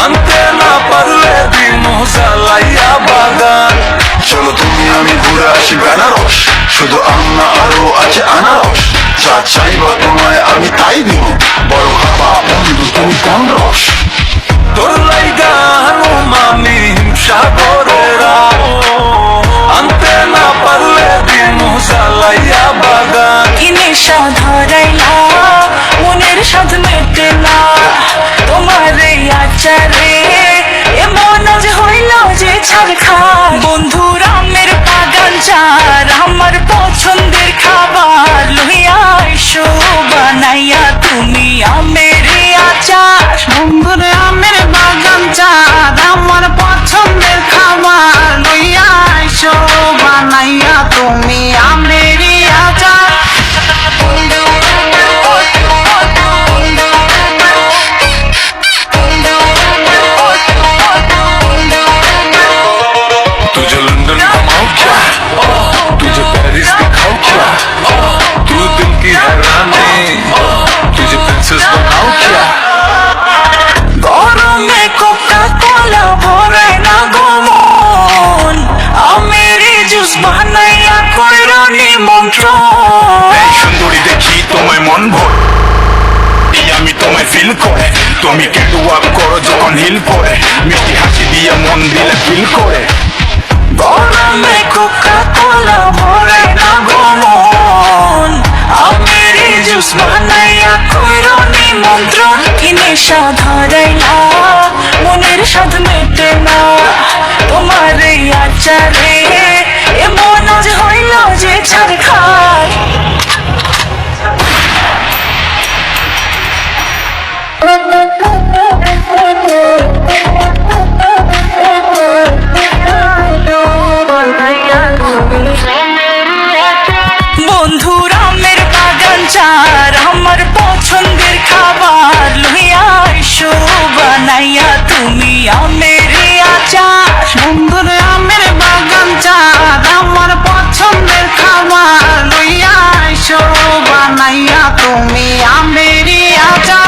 আনতে না পারলে দিমু জ্বালাইয়া বাগান। চলো তুমি আমি ঘুরে আসি বেনারস, শুধু আম্মা আরো আছে আনারস। যা চাইবা তোমায় আমি তাই দিব, বড় খাবা বন্ধু তুমি কোন রস। তোর লাইগা মানি হিমসাগরেরা, আনতে না পারলে দিমু জ্বালাইয়া বাগান। কি নেশা ধরাইলা মনের সাধ মেটে না, তোমার এই আচারে এমন আজ হইল যে ছাড়খার। বন্ধুর আমের বাগান চার আমার পছন্দের খাবার, লইয়া আইসো বানাইয়া তুমি আমের এই আচার। বন্ধুর আমের বাগান চার আমার পছন্দের খাবার, লইয়া আইসো বানাইয়া তুমি আমের এই আচার। तुझे लंदन घुमाऊं क्या, तुझे पेरिस दिखाऊं क्या, तू दिल की है रानी, तुझे प्रिंसेस बनाऊं क्या। গরমে কোকা কোলা ভরে না গমন, আমের জুস বানাইয়া কইরো নিমন্ত্রণ। এই সুন্দরী দেখি তোমায় মন ভর, আমি তোমায় ফিল করে। তুমি ক্যাট ওয়াক করো যখন হিল পরে, মিষ্টি হাসি দিয়ে মন দিলে ফিল করে। গরমে কোকা কোলা ভরে না গমন, আমের জুস বানাইয়া কইরো নিমন্ত্রণ। কি নেশা ধরাইলা মনের সাধ মেটে না, তোমার এই আচারে এমন আজ হইল যে ছাড়খার। বন্ধুর আমের বাগান চার আমার পছন্দের খাবার, লইয়া আইসো বানাইয়া তুমি আমের এই আচার। বন্ধুর আমের বাগান চার আমার পছন্দের খাবার, লইয়া আইসো বানাইয়া তুমি আমের এই আচার।